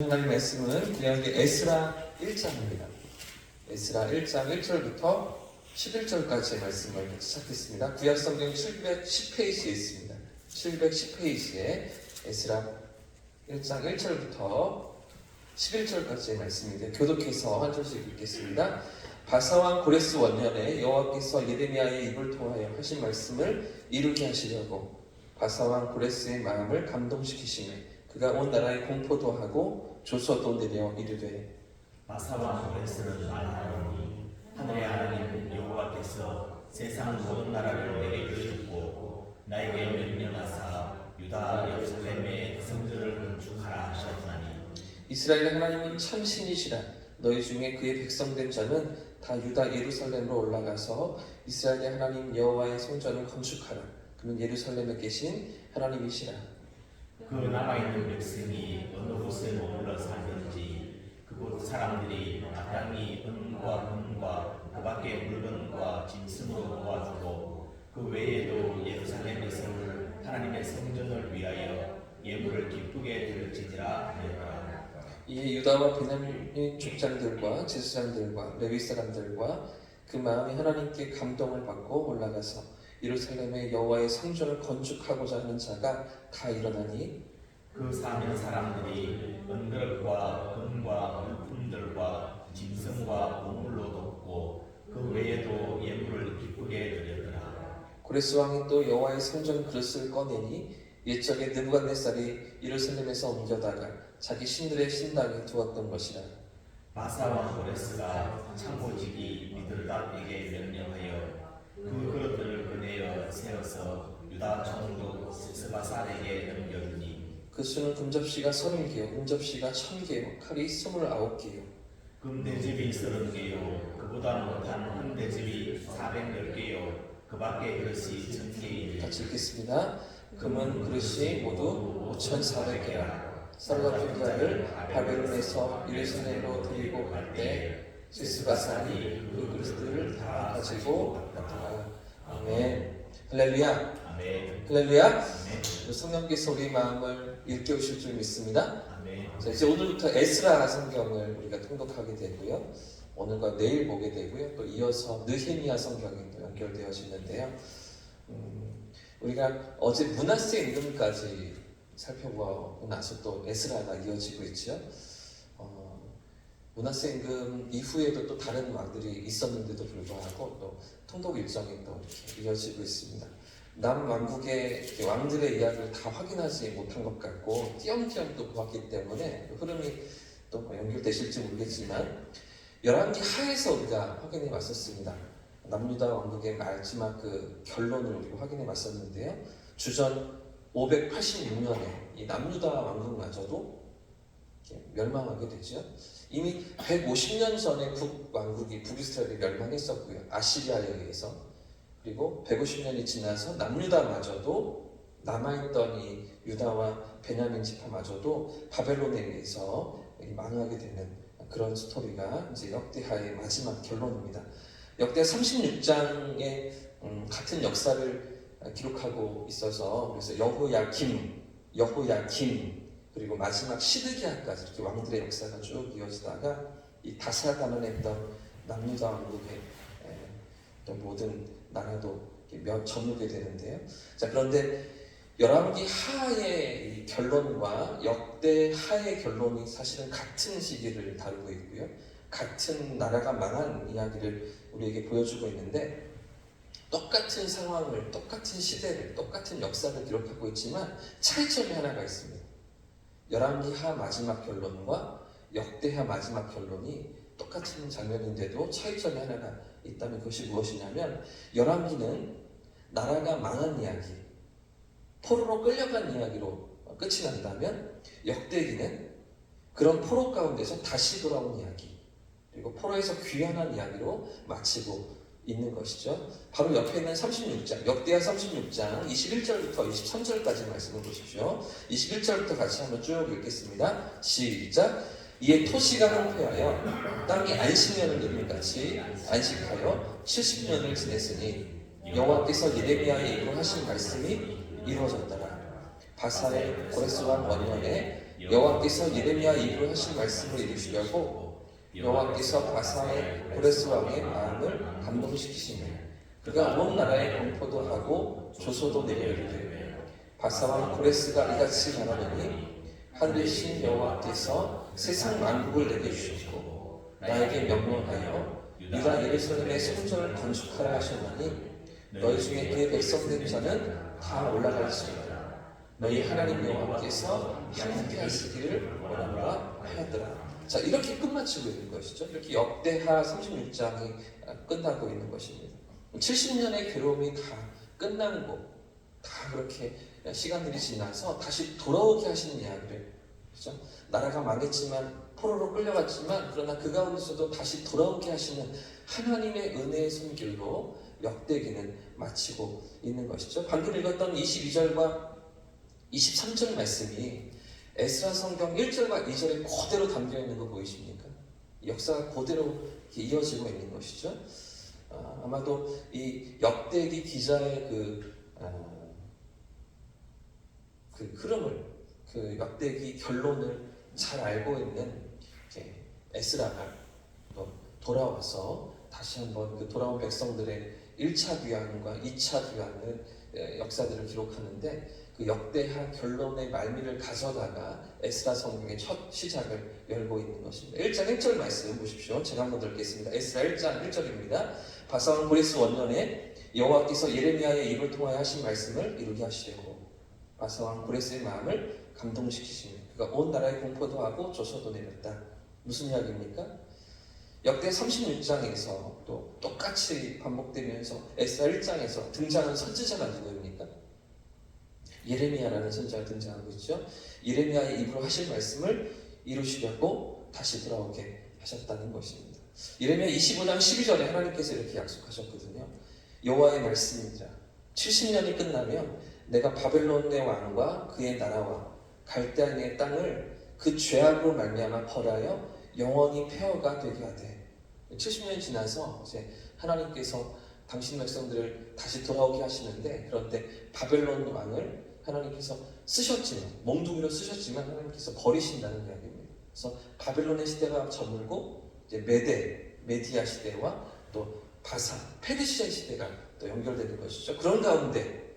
하나님 말씀은 구약의 에스라 1장입니다. 에스라 1장 1절부터 11절까지의 말씀을 시작했습니다. 구약 성경 710페이지에 있습니다. 710페이지에 에스라 1장 1절부터 11절까지의 말씀인데 교독해서 한 절씩 읽겠습니다. 바사왕 고레스 원년에 여호와께서 예레미야의 입을 통하여 하신 말씀을 이루게 하시려고 바사왕 고레스의 마음을 감동시키시매 그가 온 나라에 공포도 하고 조서도 내려 이르되 바사왕 고레스는 말하노니 하늘의 하나님 여호와께서 세상 모든 나라를 내게 주셨고 나에게 명령하사 유다 예루살렘의 성전을 건축하라 하셨나니 이스라엘 하나님은 참 신이시라. 너희 중에 그의 백성된 자는 다 유다 예루살렘으로 올라가서 이스라엘의 하나님 여호와의 성전을 건축하라. 그는 예루살렘에 계신 하나님이시라. 그 남아있는 백성이 어느 곳에 머물러 살든지 그곳 사람들이 마땅히 은과 금과 그 밖의 물건과 짐승으로 도와주고 그 외에도 예루살렘의 성을 하나님의 성전을 위하여 예물을 기쁘게 드릴지니라 하였더라. 이에 유다와 베냐민의 족장들과 제사장들과 레위 사람들과 그 마음이 하나님께 감동을 받고 올라가서 예루살렘의 여호와의 성전을 건축하고자 하는 자가 다 일어나니 그 사면 사람들이 은그릇과 금과 물품들과 짐승과 보물로 돕고 그 외에도 예물을 기쁘게 드렸더라. 고레스 왕이 또 여호와의 성전 그릇을 꺼내니 옛적에 느부갓네살이 예루살렘에서 옮겨다가 자기 신들의 신당에 두었던 것이라. 바사왕 고레스가 창고지기 미들닷에게 명령하여 그 그릇들을 꺼내어 세워서 유다 총독 스바산에게 넘겨주니 그 수는 금접시가 30개요 은접시가 1000개요 칼이 29개요 금대집이 30개요 그보다 못한 금대집이 410개요 그 밖의 그릇이 1000개이니 같이 읽겠습니다. 금은 그릇이 모두 5400개라. 쌀과 빈자를 바벨론에서 예루살렘으로 데리고 갈 때 스바산이 그 그릇들을 다 가지고 갔더라. 아멘. 할렐루야. 아멘. 할렐루야. 아멘. 성령께서 우리 마음을 일깨우실 줄 믿습니다. 아멘. 자, 이제 오늘부터 에스라 성경을 우리가 통독하게 되고요. 오늘과 내일 보게 되고요. 또 이어서 느헤미야 성경이 또 연결되어지는데요. 우리가 어제 므낫세 임금까지 살펴보고 나서 또 에스라가 이어지고 있죠. 므낫세 임금 이후에도 또 다른 왕들이 있었는데도 불구하고 또 통독 일정이 또 이렇게 이어지고 있습니다. 남왕국의 왕들의 이야기를 다 확인하지 못한 것 같고 띄엄띄엄 또 보았기 때문에 흐름이 또 연결되실지 모르겠지만 열왕기 하에서 우리가 확인해 왔었습니다. 남유다 왕국의 마지막 그 결론을 우리가 확인해 왔었는데요. 주전 586년에 이 남유다 왕국마저도 멸망하게 되죠. 이미 150년 전에 북이스라엘이 멸망했었고요. 아시리아에 의해서. 그리고 150년이 지나서 남유다마저도 남아있던 이 유다와 베냐민 지파마저도 바벨론에 의해서 망하게 되는 그런 스토리가 이제 역대하의 마지막 결론입니다. 역대 36장의 같은 역사를 기록하고 있어서 그래서 여호야김 그리고 마지막 시드기야까지 이렇게 왕들의 역사가 쭉 이어지다가 이 다사다난했던 남유다 왕국의 또 모든 나라도 저물게 되는데요. 자, 그런데 열왕기 하의 이 결론과 역대 하의 결론이 사실은 같은 시기를 다루고 있고요. 같은 나라가 망한 이야기를 우리에게 보여주고 있는데 똑같은 상황을, 똑같은 시대를, 똑같은 역사를 기록하고 있지만 차이점이 하나가 있습니다. 열왕기 하 마지막 결론과 역대하 마지막 결론이 똑같은 장면인데도 차이점이 하나가 있다면 그것이 무엇이냐면 열왕기는 나라가 망한 이야기, 포로로 끌려간 이야기로 끝이 난다면 역대기는 그런 포로 가운데서 다시 돌아온 이야기 그리고 포로에서 귀환한 이야기로 마치고 있는 것이죠. 바로 옆에 있는 36장, 역대하 36장 21절부터 23절까지 말씀을 보십시오. 21절부터 같이 한번 쭉 읽겠습니다. 시작! 이에 토시가 황폐하여 땅이 안식년을 누린 같이 안식하여 70년을 지냈으니 여호와께서 예레미야의 입으로 하신 말씀이 이루어졌더라. 바사의 고레스 왕 원년에 여호와께서 예레미야 입으로 하신 말씀을 이루시려고 여호와께서 바산의 고레스 왕의 마음을 감동시키시며 그가 온 나라에 공포도 하고 조소도 내려 이르되 바산 왕 고레스가 이같이 말하노니 하늘의 신 여호와께서 세상 만국을 내게 주셨고 나에게 명령하여 유다 예루살렘의 성전을 건축하라 하셨나니 너희 중에 그의 백성 된 자는 다 올라갈지어다. 너희 하나님 여호와께서 함께 하시기를 원하노라 하였더라. 자, 이렇게 끝마치고 있는 것이죠. 이렇게 역대하 36장이 끝나고 있는 것입니다. 70년의 괴로움이 다 끝나고 다 그렇게 시간들이 지나서 다시 돌아오게 하시는 이야기를, 그렇죠? 나라가 망했지만 포로로 끌려갔지만 그러나 그 가운데서도 다시 돌아오게 하시는 하나님의 은혜의 손길로 역대기는 마치고 있는 것이죠. 방금 읽었던 22절과 23절 말씀이 에스라 성경 1절과 2절에 그대로 담겨 있는 거 보이십니까? 역사가 그대로 이어지고 있는 것이죠. 아마도 이 역대기 기자의 그 흐름을, 그 역대기 결론을 잘 알고 있는 에스라가 또 돌아와서 다시 한번 그 돌아온 백성들의 1차 귀환과 2차 귀환을 역사들을 기록하는데 그 역대하 결론의 말미를 가져다가 에스라 성경의 첫 시작을 열고 있는 것입니다. 1장 1절 말씀 보십시오. 제가 한번 읽겠습니다. 에스라 1장 1절입니다. 바산 고레스 원년에 여호와께서 예레미야의 입을 통하여 하신 말씀을 이루게 하시려고 바산 고레스의 마음을 감동시키시며 그가 온 나라에 공포도 하고 조소도 내렸다. 무슨 이야기입니까? 역대 36장에서 또 똑같이 반복되면서 에스라 1장에서 등장하는 선지자가 누구입니까? 예레미야라는 선지자가 등장하고 있죠. 예레미야의 입으로 하실 말씀을 이루시려고 다시 돌아오게 하셨다는 것입니다. 예레미야 25장 12절에 하나님께서 이렇게 약속하셨거든요. 여호와의 말씀이니라 70년이 끝나면 내가 바벨론의 왕과 그의 나라와 갈대아인의 땅을 그 죄악으로 말미암아 벌하여 영원히 폐허가 되게 하되 70년이 지나서 이제 하나님께서 당신 백성들을 다시 돌아오게 하시는데 그런데 바벨론 왕을 하나님께서 쓰셨지만 몽둥이로 쓰셨지만 하나님께서 버리신다는 이야기입니다. 그래서 바벨론의 시대가 저물고 이제 메디아 시대와 또 바산 페르시아 시대가 또 연결되는 것이죠. 그런 가운데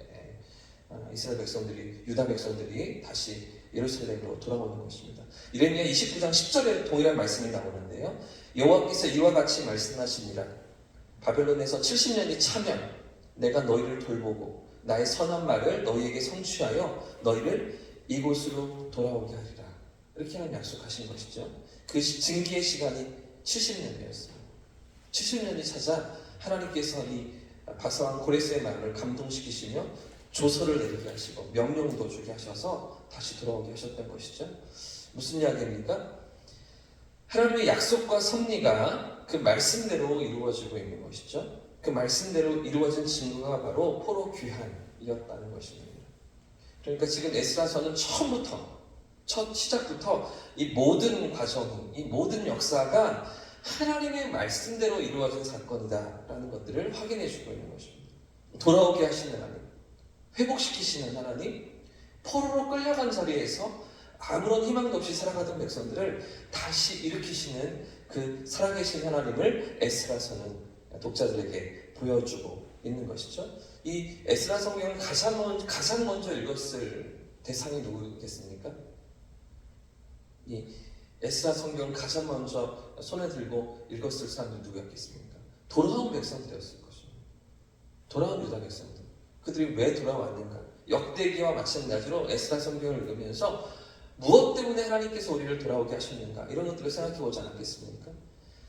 이스라엘 백성들이 유다 백성들이 다시 예루살렘으로 돌아오는 것입니다. 예레미야 29장 10절에 동일한 말씀이 나오는데요. 여호와께서 이와 같이 말씀하시니라. 바벨론에서 70년이 차면 내가 너희를 돌보고 나의 선한 말을 너희에게 성취하여 너희를 이곳으로 돌아오게 하리라. 이렇게 하나님 약속하신 것이죠. 그 증기의 시간이 70년이었어요. 70년이 찾아 하나님께서 이 바산 고레스의 마음을 감동시키시며 조서를 내리게 하시고 명령도 주게 하셔서 다시 돌아오게 하셨던 것이죠. 무슨 이야기입니까? 하나님의 약속과 섭리가 그 말씀대로 이루어지고 있는 것이죠. 그 말씀대로 이루어진 증거가 바로 포로 귀환이었다는 것입니다. 그러니까 지금 에스라서는 처음부터 첫 시작부터 이 모든 과정이, 이 모든 역사가 하나님의 말씀대로 이루어진 사건이다라는 것들을 확인해 주고 있는 것입니다. 돌아오게 하시는 하나님, 회복시키시는 하나님, 포로로 끌려간 자리에서 아무런 희망도 없이 살아가던 백성들을 다시 일으키시는 그 살아계신 하나님을 에스라서는 독자들에게 보여주고 있는 것이죠. 이 에스라 성경을 가장 먼저 읽었을 대상이 누구겠습니까? 이 에스라 성경을 가장 먼저 손에 들고 읽었을 사람들이 누구였겠습니까? 돌아온 백성들이었을 것입니다. 돌아온 유다 백성들. 그들이 왜 돌아왔는가? 역대기와 마찬가지로 에스라 성경을 읽으면서 무엇 때문에 하나님께서 우리를 돌아오게 하셨는가? 이런 것들을 생각해 보지 않았겠습니까?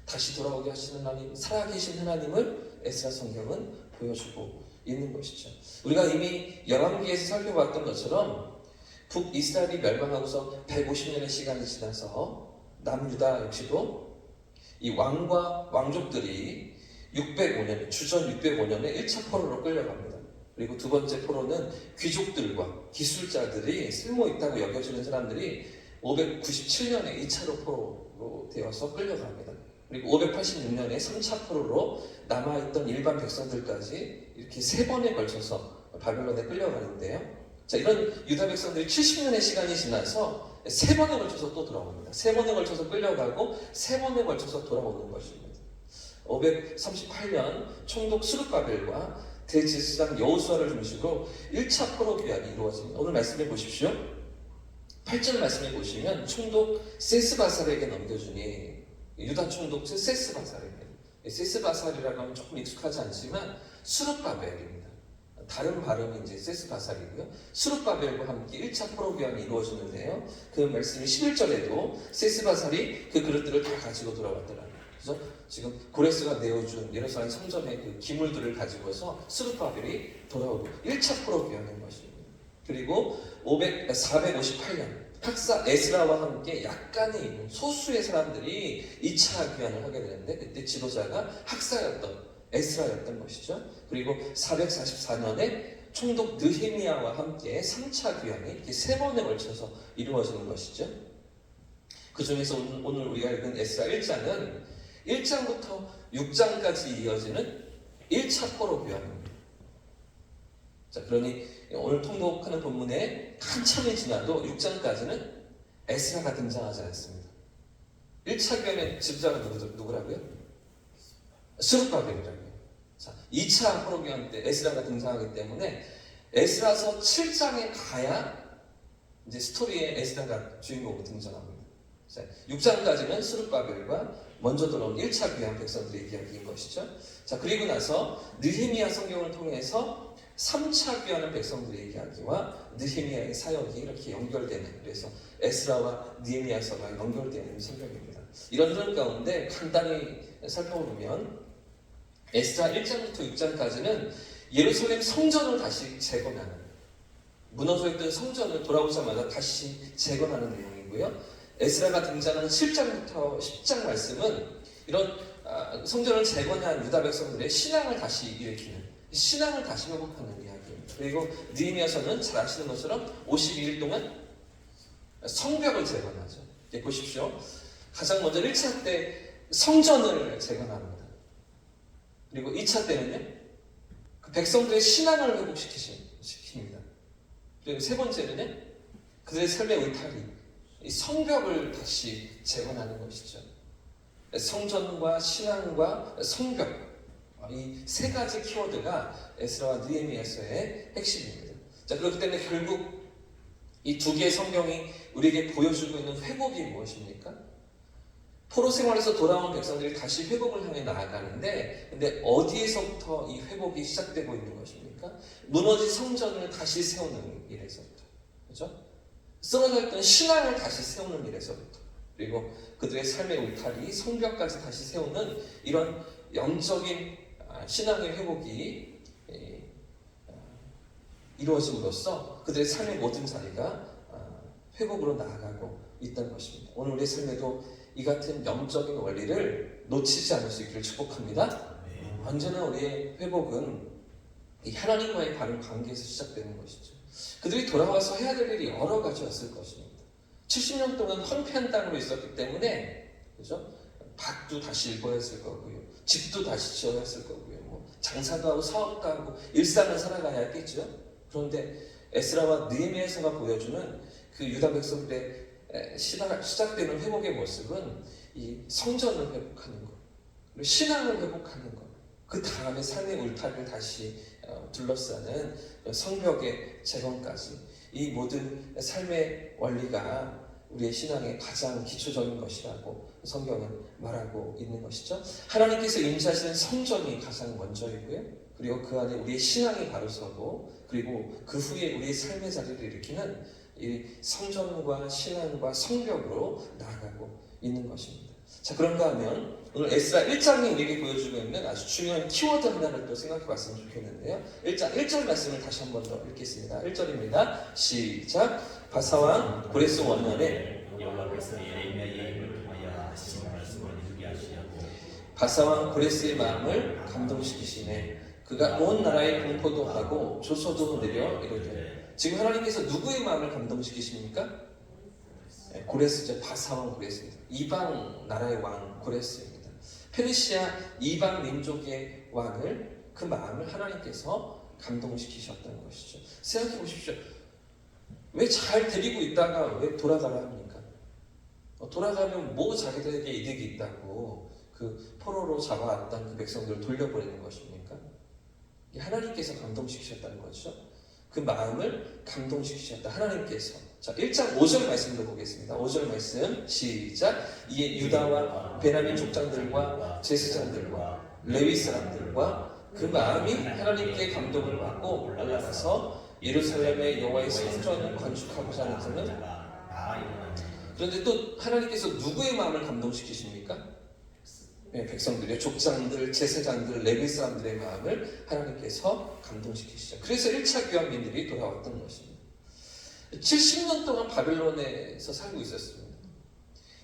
다시 돌아오게 하시는 하나님, 살아계신 하나님을 에스라 성경은 보여주고 있는 것이죠. 우리가 이미 열왕기에서 살펴봤던 것처럼 북이스라엘이 멸망하고서 150년의 시간이 지나서 남유다 역시도 이 왕과 왕족들이 605년, 주전 605년에 1차 포로로 끌려갑니다. 그리고 두 번째 포로는 귀족들과 기술자들이 쓸모있다고 여겨지는 사람들이 597년에 2차로 포로로 되어서 끌려갑니다. 그리고 586년에 3차 포로로 남아있던 일반 백성들까지 이렇게 세 번에 걸쳐서 바벨론에 끌려가는데요. 자, 이런 유다 백성들이 70년의 시간이 지나서 세 번에 걸쳐서 또 돌아옵니다. 세 번에 걸쳐서 끌려가고 세 번에 걸쳐서 돌아오는 것입니다. 538년 총독 스룹바벨과 대제사장 여호수아를 중심으로 1차 포로 귀환이 이루어집니다. 오늘 말씀해 보십시오. 8절 말씀해 보시면 총독 세스바살에게 넘겨주니 유다 총독 세스바살입니다. 세스바살이라고 하면 조금 익숙하지 않지만 스룹바벨입니다. 다른 발음이 이제 세스바살이고요. 스룹바벨과 함께 1차 포로 귀환이 이루어지는데요. 그 말씀이 11절에도 세스바살이 그 그릇들을 다 가지고 돌아왔더라. 그래서 지금 고레스가 내어준 예루살렘 성전의 그 기물들을 가지고서 스룹바벨이 돌아오고 1차 포로 귀환한 것입니다. 그리고 458년 학사 에스라와 함께 약간의 있는 소수의 사람들이 2차 귀환을 하게 되는데 그때 지도자가 학사였던 에스라였던 것이죠. 그리고 444년에 총독 느헤미야와 함께 3차 귀환이 이렇게 세 번에 걸쳐서 이루어지는 것이죠. 그 중에서 오늘 우리가 읽은 에스라 1장은 1장부터 6장까지 이어지는 1차 포로 귀환입니다. 자, 그러니 오늘 통독하는 본문에 한참이 지나도 6장까지는 에스라가 등장하지 않습니다. 1차 귀환의 지도자가 누구라고요? 스룹바벨이라고요. 자, 2차 포로 귀환 때 에스라가 등장하기 때문에 에스라서 7장에 가야 이제 스토리에 에스라가 주인공으로 등장합니다. 자, 6장까지는 스룹바벨과 먼저 들어온 1차 귀환 백성들의 이야기인 것이죠. 자, 그리고 나서 느헤미야 성경을 통해서 3차 귀환한 백성들의 이야기와 느헤미야의 사역이 이렇게 연결되는, 그래서 에스라와 느헤미야서가 연결되는 성경입니다. 이런 흐름 가운데 간단히 살펴보면 에스라 1장부터 6장까지는 예루살렘 성전을 다시 재건하는, 무너져 있던 성전을 돌아오자마자 다시 재건하는 내용이고요. 에스라가 등장하는 7장부터 10장 말씀은 이런 성전을 재건한 유다 백성들의 신앙을 다시 일으키는, 신앙을 다시 회복하는 이야기입니다. 그리고 느헤미야서는 잘 아시는 것처럼 52일 동안 성벽을 재건하죠. 보십시오. 가장 먼저 1차 때 성전을 재건합니다. 그리고 2차 때는요, 그 백성들의 신앙을 회복시킵니다. 그리고 세 번째는요, 그들의 삶의 의탈이 이 성벽을 다시 재건하는 것이죠. 성전과 신앙과 성벽, 이 세 가지 키워드가 에스라와 느헤미야서의 핵심입니다. 자, 그렇기 때문에 결국 이 두 개의 성경이 우리에게 보여주고 있는 회복이 무엇입니까? 포로 생활에서 돌아온 백성들이 다시 회복을 향해 나아가는데, 근데 어디에서부터 이 회복이 시작되고 있는 것입니까? 무너진 성전을 다시 세우는 일에서부터, 그렇죠? 쓰러졌던 신앙을 다시 세우는 일에서부터, 그리고 그들의 삶의 울타리, 성벽까지 다시 세우는 이런 영적인 신앙의 회복이 이루어짐으로써 그들의 삶의 모든 자리가 회복으로 나아가고 있다는 것입니다. 오늘 우리의 삶에도 이 같은 영적인 원리를 놓치지 않을 수 있기를 축복합니다. 언제나 우리의 회복은 이 하나님과의 바른 관계에서 시작되는 것이죠. 그들이 돌아와서 해야 될 일이 여러 가지였을 것입니다. 70년 동안 황폐한 땅으로 있었기 때문에, 그죠? 밭도 다시 읽어야 했을 거고요, 집도 다시 지어야 했을 거고요, 뭐 장사도 하고 사업도 하고 일상을 살아가야 했겠죠. 그런데 에스라와 느헤미야서가 보여주는 그 유다 백성들의 시작되는 회복의 모습은 이 성전을 회복하는 것, 그리고 신앙을 회복하는 것, 그 다음에 삶의 울타리를 다시 둘러싸는 성벽의 재건까지, 이 모든 삶의 원리가 우리의 신앙의 가장 기초적인 것이라고 성경은 말하고 있는 것이죠. 하나님께서 임재하시는 성전이 가장 먼저이고요, 그리고 그 안에 우리의 신앙이 바로 서고, 그리고 그 후에 우리의 삶의 자리를 일으키는 이 성전과 신앙과 성벽으로 나아가고 있는 것입니다. 자, 그런가 하면 오늘 에스라 1장이 우리에게 보여주고 있는 아주 중요한 키워드 하나를 또 생각해 봤으면 좋겠는데요. 1장 1절 말씀을 다시 한 번 더 읽겠습니다. 1절입니다. 시작. 바사왕 고레스 원년에 여호와께서 예레미야의 입을 통하여 하신 말씀을 이루게 하시려고 바사왕 고레스의 마음을 감동시키시네. 그가 온 나라에 공포도 하고 조소도 내려 이르되. 지금 하나님께서 누구의 마음을 감동시키십니까? 고레스죠. 바사왕 고레스입니다. 이방 나라의 왕 고레스입니다. 페르시아 이방 민족의 왕을, 그 마음을 하나님께서 감동시키셨다는 것이죠. 생각해 보십시오. 왜 잘 데리고 있다가 왜 돌아가라 합니까? 돌아가면 뭐 자기들에게 이득이 있다고 그 포로로 잡아왔던 그 백성들을 돌려보내는 것입니까? 하나님께서 감동시키셨다는 거죠. 그 마음을 감동시키셨다. 하나님께서. 자, 1장 5절 말씀도 보겠습니다. 5절 말씀 시작. 이에 유다와 베냐민 족장들과 제사장들과 레위 사람들과 그 마음이 하나님께 감동을 받고 올라가서 예루살렘의 여호와의 성전을 건축하고자 하는 자는, 그런데 또 하나님께서 누구의 마음을 감동시키십니까? 네, 백성들의 족장들, 제사장들, 레위 사람들의 마음을 하나님께서 감동시키시죠. 그래서 1차 귀환민들이 돌아왔던 것입니다. 70년 동안 바벨론에서 살고 있었습니다.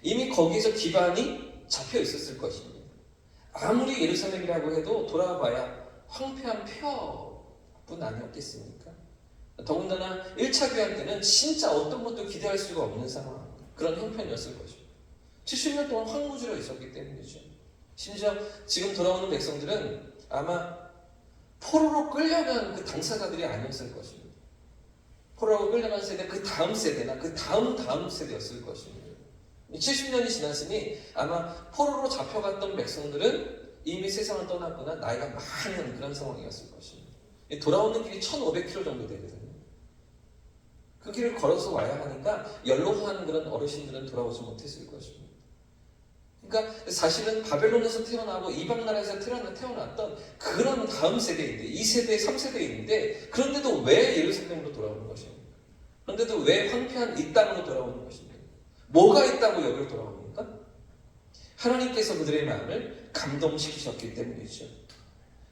이미 거기서 기반이 잡혀 있었을 것입니다. 아무리 예루살렘이라고 해도 돌아와봐야 황폐한 폐허뿐 아니었겠습니까? 더군다나 1차 귀환 때는 진짜 어떤 것도 기대할 수가 없는 상황, 그런 형편이었을 것입니다. 70년 동안 황무지로 있었기 때문이죠. 심지어 지금 돌아오는 백성들은 아마 포로로 끌려간 그 당사자들이 아니었을 것입니다. 포로로 끌려간 세대, 그 다음 세대나 그 다음 세대였을 것입니다. 70년이 지났으니 아마 포로로 잡혀갔던 백성들은 이미 세상을 떠났거나 나이가 많은 그런 상황이었을 것입니다. 돌아오는 길이 1500km 정도 되거든요. 그 길을 걸어서 와야 하니까 연로한 그런 어르신들은 돌아오지 못했을 것입니다. 그러니까 사실은 바벨론에서 태어나고 이방 나라에서 태어났던 그런 다음 세대인데, 2세대, 3세대인데, 그런데도 왜 예루살렘으로 돌아오는 것입니까? 그런데도 왜 황폐한 이 땅으로 돌아오는 것입니까? 뭐가 있다고 여기로 돌아옵니까? 하나님께서 그들의 마음을 감동시키셨기 때문이죠.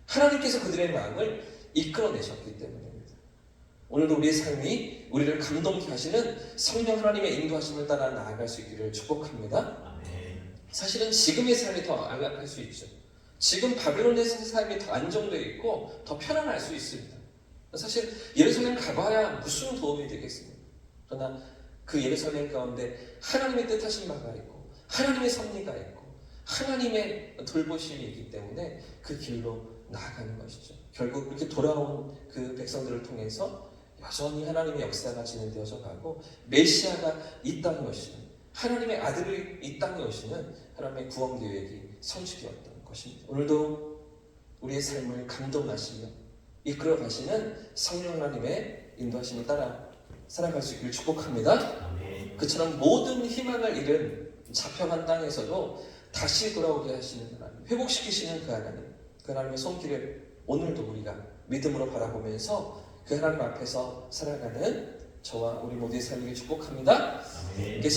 하나님께서 그들의 마음을 이끌어내셨기 때문입니다. 오늘도 우리의 삶이 우리를 감동케 하시는 성령 하나님의 인도하심을 따라 나아갈 수 있기를 축복합니다. 사실은 지금의 삶이 더 안락할 수 있죠. 지금 바벨론에서의 삶이 더 안정되어 있고 더 편안할 수 있습니다. 사실 예루살렘 가봐야 무슨 도움이 되겠습니까? 그러나 그 예루살렘 가운데 하나님의 뜻하신 바가 있고 하나님의 섭리가 있고 하나님의 돌보심이 있기 때문에 그 길로 나아가는 것이죠. 결국 이렇게 돌아온 그 백성들을 통해서 여전히 하나님의 역사가 진행되어져 가고 메시아가 이 땅에 오시는, 하나님의 아들이 이 땅에 오시는 하나님의 구원 계획이 성취되었던 것입니다. 오늘도 우리의 삶을 감동하시며 이끌어 가시는 성령 하나님의 인도하심을 따라 살아갈 수 있기를 축복합니다. 그처럼 모든 희망을 잃은 잡혀간 땅에서도 다시 돌아오게 하시는 하나님, 회복시키시는 그 하나님의 손길을 오늘도 우리가 믿음으로 바라보면서 그 하나님 앞에서 살아가는 저와 우리 모두의 삶을 축복합니다.